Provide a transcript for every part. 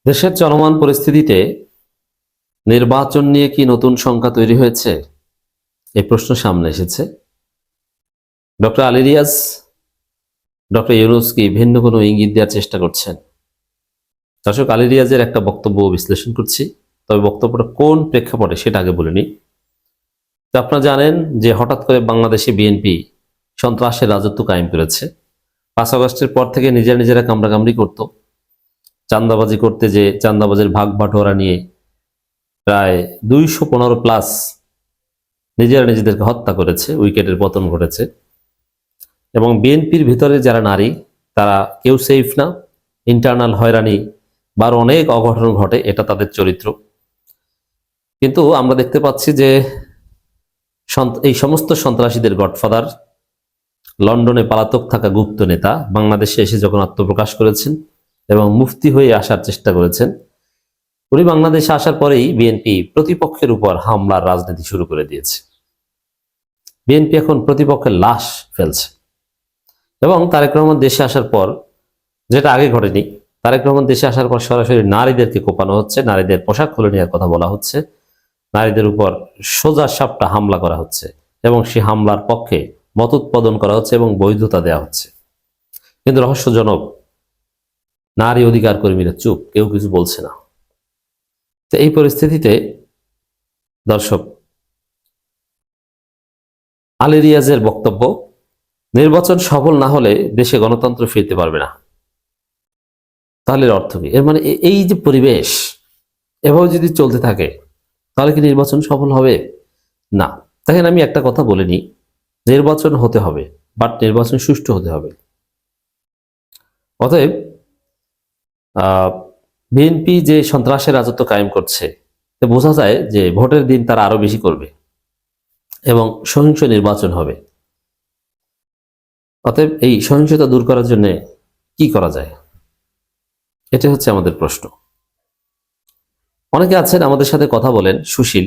দেশের চলমান পরিস্থিতিতে নির্বাচন নিয়ে কি নতুন শঙ্কা তৈরি হয়েছে? এই প্রশ্ন সামনে এসেছে। ডক্টর আলী রিয়াজ ডক্টর ইউনূস কি ভিন্ন কোনো ইঙ্গিত দেওয়ার চেষ্টা করছেন? দর্শক, আলী রিয়াজের একটা বক্তব্য বিশ্লেষণ করছি, তবে বক্তব্যটা কোন প্রেক্ষাপটে সেটা আগে বলে নিই। তো আপনারা জানেন যে হঠাৎ করে বাংলাদেশে বিএনপি সন্ত্রাসের রাজত্ব কায়েম করেছে। 5 আগস্টের পর থেকে নিজেরা কামড়াকামড়ি করত, চাঁদাবাজি করতে, যে চাঁদাবাজির ভাগ বাটোয়ারা নিয়ে প্রায় 215+ নিজেরা নিজেদেরকে হত্যা করেছে, উইকেটের পতন ঘটেছে। এবং বিএনপির ভিতরে যারা নারী, তারা কেউ সেফ না, ইন্টারনাল হয়রানি বা অনেক অঘটন ঘটে, এটা তাদের চরিত্র। কিন্তু আমরা দেখতে পাচ্ছি যে এই সমস্ত সন্ত্রাসীদের গডফাদার, লন্ডনে পলাতক থাকা গুপ্ত নেতা, বাংলাদেশে এসে যখন আত্মপ্রকাশ করেছেন এবং মুফতি হয়ে আসার চেষ্টা করেছেন, উনি বাংলাদেশে আসার পরেই বিএনপি প্রতিপক্ষের উপর হামলার রাজনীতি শুরু করে দিয়েছে। বিএনপি এখন প্রতিপক্ষের লাশ ফেলছে। এবং তারেক রহমান দেশে আসার পর, যেটা আগে ঘটেনি, তারেক রহমান দেশে আসার পর সরাসরি নারীদেরকে কোপানো হচ্ছে, নারীদের পোশাক খুলে নেওয়ার কথা বলা হচ্ছে, নারীদের উপর সোজা সাপটা হামলা করা হচ্ছে এবং সেই হামলার পক্ষে মত উৎপাদন করা হচ্ছে এবং বৈধতা দেওয়া হচ্ছে। কিন্তু রহস্যজনক, নারী অধিকার কর্মীরা চুপ, কেউ কিছু বলছে না। তো এই পরিস্থিতিতে দর্শক, আলী রিয়াজের বক্তব্য, নির্বাচন সফল না হলে দেশে গণতন্ত্র ফিরতে পারবে না। তাহলে এর অর্থ কি? এর মানে এই যে পরিবেশ, এভাবে যদি চলতে থাকে তাহলে কি নির্বাচন সফল হবে? না। দেখেন, আমি একটা কথা বলে নিই, নির্বাচন হতে হবে, বাট নির্বাচন সুষ্ঠু হতে হবে। অতএব বিএনপি যে সন্ত্রাসের রাজত্ব কায়েম করছে, বোঝা যায় যে ভোটের দিন তারা আরো বেশি করবে এবং সহিংস নির্বাচন হবে। অতএব এই সহিংসতা দূর করার জন্য কি করা যায়, এটা হচ্ছে আমাদের প্রশ্ন। অনেকে আছেন আমাদের সাথে কথা বলেন, সুশীল,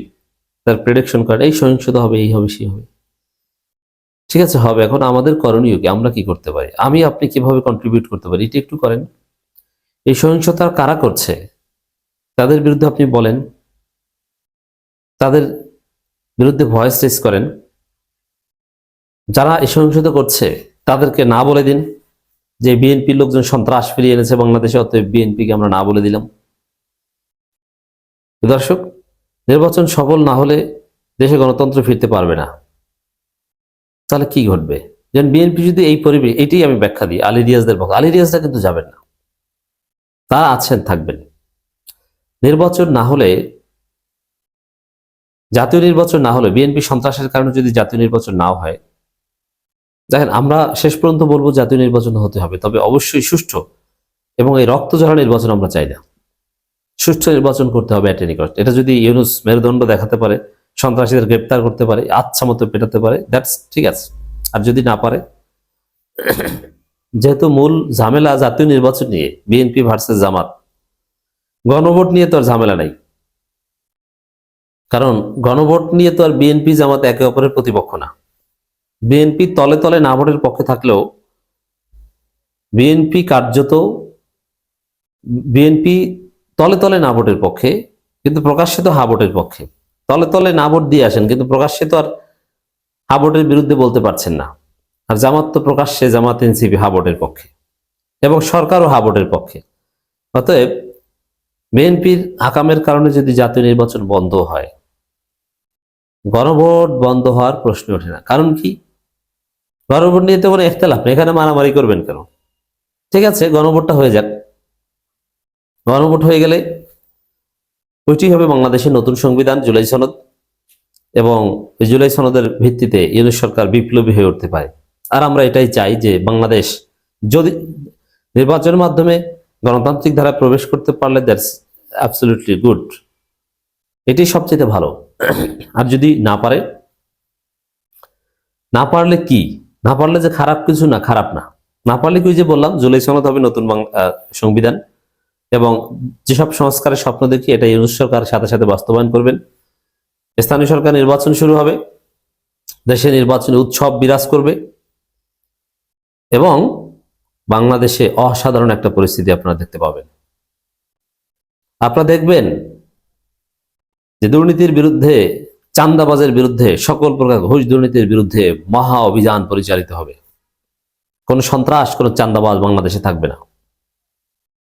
তার প্রেডিকশন করেন এই সহিংসতা হবে, এই হবে, সেই হবে। ঠিক আছে, হবে। এখন আমাদের করণীয় কি? আমরা কি করতে পারি? আমি আপনি কিভাবে কন্ট্রিবিউট করতে পারি, এটা একটু করেন। এই সহিংসতা কারা করছে তাদের বিরুদ্ধে আপনি বলেন, তাদের বিরুদ্ধে ভয়েস রেজ করেন। যারা এই সহিংসতা করছে তাদেরকে না বলে দিন যে বিএনপির লোকজন সন্ত্রাস ফিরিয়ে এনেছে বাংলাদেশে, অতএব বিএনপিকে আমরা না বলে দিলাম। দর্শক, নির্বাচন সফল না হলে দেশে গণতন্ত্র ফিরতে পারবে না। তাহলে কি ঘটবে? যেন বিএনপি যদি এই পরিবেশ, এটাই আমি ব্যাখ্যা দিই আলী রিয়াজদের পক্ষে। আলী রিয়াজরা কিন্তু যাবেন না, তারা আছেন, থাকবেন। নির্বাচন না হলে, জাতীয় নির্বাচন না হলে, বিএনপি সন্ত্রাসের কারণে যদি জাতীয় নির্বাচন নাও হয়, দেখেন, আমরা শেষ পর্যন্ত বলবো জাতীয় নির্বাচন হতে হবে, তবে অবশ্যই সুষ্ঠু এবং এই রক্ত ঝরা নির্বাচন আমরা চাই না। সুষ্ঠু নির্বাচন করতে হবে এট এনি কস্ট। এটা যদি ইউনূস মেরুদণ্ড দেখাতে পারে, সন্ত্রাসীদের গ্রেপ্তার করতে পারে, আচ্ছা মতো পেটাতে পারে, দ্যাটস ঠিক আছে। আর যদি না পারে, যেহেতু মূল ঝামেলা জাতীয় নির্বাচন নিয়ে, বিএনপি ভার্সেস জামাত, গণভোট নিয়ে তো আর ঝামেলা নাই। কারণ গণভোট নিয়ে তো আর বিএনপি জামাত একে অপরের প্রতিপক্ষ না। বিএনপি তলে তলে না ভোটের পক্ষে থাকলেও, বিএনপি কার্যত, বিএনপি তলে তলে না ভোটের পক্ষে, কিন্তু প্রকাশ্যে তো হা ভোটের পক্ষে। তলে তলে না ভোট দিয়ে আসেন, কিন্তু প্রকাশ্যে তো আর হা ভোটের বিরুদ্ধে বলতে পারছেন না। আর জামাত তো প্রকাশ্যে, জামাত এনসিপি হা ভোটের পক্ষে এবং সরকারও হা ভোটের পক্ষে। অতএব বিএনপির আকামের কারণে যদি জাতীয় নির্বাচন বন্ধ হয়, গণভোট বন্ধ হওয়ার প্রশ্ন ওঠে না। কারণ কি? গণভোট নিয়ে তো কোনো ইখতিলাফ নেই, এখানে মারামারি করবেন কেন? ঠিক আছে, গণভোটটা হয়ে যাক। গণভোট হয়ে গেলে ওইটি হবে বাংলাদেশের নতুন সংবিধান, জুলাই সনদ, এবং জুলাই সনদের ভিত্তিতে ইউনূস সরকার বিপ্লবী হয়ে উঠতে পারে। আর আমরা এটাই চাই যে বাংলাদেশ যদি নির্বাচনের মাধ্যমে গণতান্ত্রিক ধারায় প্রবেশ করতে পারলে দ্যাটস অ্যাবসলিউটলি গুড, এটি সবচেয়ে ভালো। আর যদি না পারে, না পারলে কি? না পারলে যে খারাপ কিছু না, খারাপ না। না পারলে কি, যে বললাম, জুলাই সনদ হবে নতুন সংবিধান, এবং যেসব সংস্কারের স্বপ্ন দেখি, এটা ইউনূস সরকার সাথে সাথে বাস্তবায়ন করবেন। স্থানীয় সরকার নির্বাচন শুরু হবে, দেশে নির্বাচনী উৎসব বিরাজ করবে এবং বাংলাদেশে অসাধারণ একটা পরিস্থিতি আপনারা দেখতে পাবেন। আপনারা দেখবেন যে দুর্নীতির বিরুদ্ধে, চাঁদাবাজের বিরুদ্ধে, সকল প্রকার ঘুষ দুর্নীতির বিরুদ্ধে মহা অভিযান পরিচালিত হবে। কোনো সন্ত্রাস, কোনো চাঁদাবাজ বাংলাদেশে থাকবে না।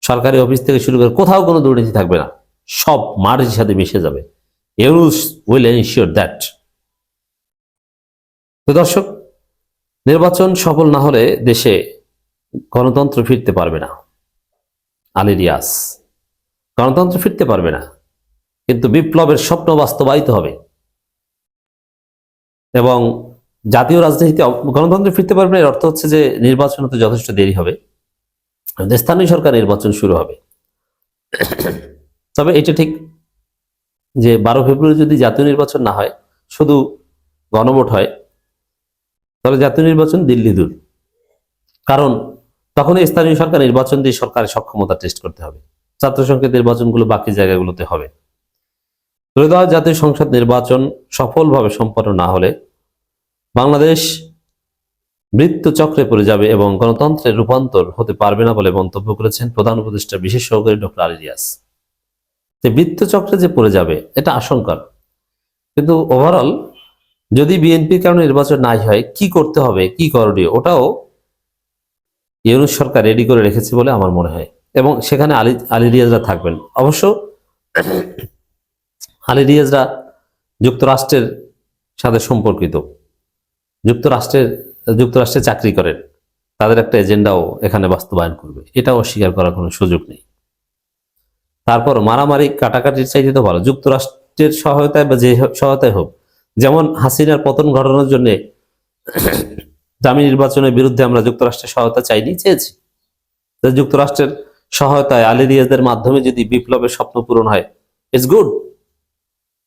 সরকারি অফিস থেকে শুরু করে কোথাও কোনো দুর্নীতি থাকবে না, সব মাটির সাথে মিশে যাবে। Yunus will ensure that. তো দর্শক, নির্বাচন সফল না হলে দেশে গণতন্ত্র ফিরতে পারবে না। আলী রিয়াজ, গণতন্ত্র ফিরতে পারবে না, কিন্তু বিপ্লবের স্বপ্ন বাস্তবায়িত হবে এবং জাতীয় রাজনীতিতে গণতন্ত্র ফিরতে পারবে না। এর অর্থ হচ্ছে যে নির্বাচন হতে যথেষ্ট দেরি হবে, স্থানীয় সরকার নির্বাচন শুরু হবে। তবে এটা ঠিক যে 12 ফেব্রুয়ারি যদি জাতীয় নির্বাচন না হয়, শুধু গণভোট হয়, তাহলে জাতীয় নির্বাচন দিল্লি দূর। কারণ তখন স্থানীয় সরকার নির্বাচন দিয়ে সরকারের সক্ষমতা টেস্ট করতে হবে। ছাত্র সংসদ নির্বাচনগুলো বাকি জায়গাগুলোতে হবে। ত্রয়োদশ জাতীয় সংসদ নির্বাচন সফলভাবে সম্পন্ন না হলে বাংলাদেশ মৃত্যু চক্রে পড়ে যাবে এবং গণতন্ত্রের রূপান্তর হতে পারবে না বলে মন্তব্য করেছেন প্রধান উপদেষ্টা বিশেষ সহকারী ডক্টর আলী রিয়াজ। মৃত্যু চক্রে যে পড়ে যাবে এটা আশঙ্কার, কিন্তু ওভারঅল যদি বিএনপির কারণে নির্বাচন নাই হয়, কি করতে হবে, কি করণীয়, ওটাও ইউনূস সরকার রেডি করে রেখেছে বলে আমার মনে হয়। এবং সেখানে আলী রিয়াজরা থাকবেন। অবশ্য আলী রিয়াজরা যুক্তরাষ্ট্রের সাথে সম্পর্কিত, যুক্তরাষ্ট্রে চাকরি করেন, তাদের একটা এজেন্ডাও এখানে বাস্তবায়ন করবে, এটাও অস্বীকার করার কোনো সুযোগ নেই। তারপর মারামারি কাটাকাটির চাইতে তো ভালো যুক্তরাষ্ট্রের সহায়তায় বা যে সহায়তায় হোক, যেমন হাসিনার পতন ঘটানোর জন্য দামি নির্বাচনের বিরুদ্ধে আমরা যুক্তরাষ্ট্রের সহায়তা চাইনি, চেয়েছি। যুক্তরাষ্ট্রের সহায়তায় আলী রিয়াজের মাধ্যমে যদি বিপ্লবের স্বপ্ন পূরণ হয়, ইটস গুড,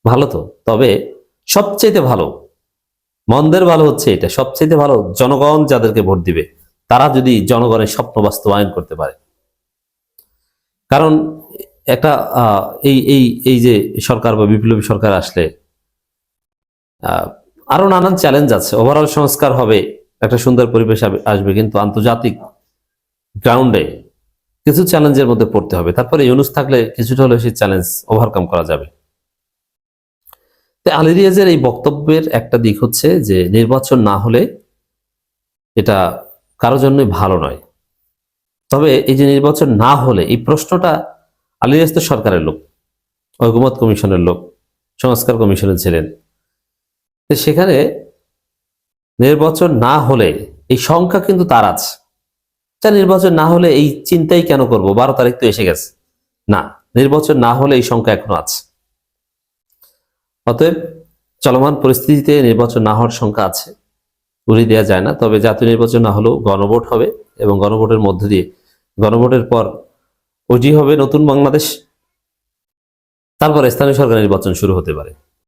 ভালো তো। তবে সবচেয়ে ভালো, মন্দের ভালো হচ্ছে এটা, সবচেয়ে ভালো জনগণ যাদেরকে ভোট দিবে তারা যদি জনগণের স্বপ্ন বাস্তবায়ন করতে পারে। কারণ একটা এই যে সরকার বা বিপ্লবী সরকার আসলে আরো নানান চ্যালেঞ্জ আছে। ওভারঅল সংস্কার হবে, একটা সুন্দর পরিবেশ আসবে, কিন্তু আন্তর্জাতিক গ্রাউন্ডে কিছু চ্যালেঞ্জের মধ্যে পড়তে হবে। তারপরে ইউনূস থাকলে কিছুটা হলেও সেই চ্যালেঞ্জ ওভারকাম করা যাবে। আলী রিয়াজের এই বক্তব্যের একটা দিক হচ্ছে যে নির্বাচন না হলে এটা কারো জন্যই ভালো নয়। তবে এই যে নির্বাচন না হলে, এই প্রশ্নটা, আলী রিয়াজ তো সরকারের লোক, ঐকমত্য কমিশনের লোক, সংস্কার কমিশনের ছিলেন, সেখানে নির্বাচন না হলে এই সংখ্যা কিন্তু তার আছে। নির্বাচন না হলে এই চিন্তাই কেন করব, 12 তারিখ তো এসে গেছে, না, নির্বাচন না হলে এই সংখ্যা এখনো আছে। অতএব চলমান পরিস্থিতিতে নির্বাচন না হওয়ার সংখ্যা আছে, উড়িয়ে দেওয়া যায় না। তবে জাতীয় নির্বাচন না হলেও গণভোট হবে এবং গণভোটের মধ্য দিয়ে, গণভোটের পর ওজি হবে নতুন বাংলাদেশ, তারপর স্থানীয় সরকার নির্বাচন শুরু হতে পারে।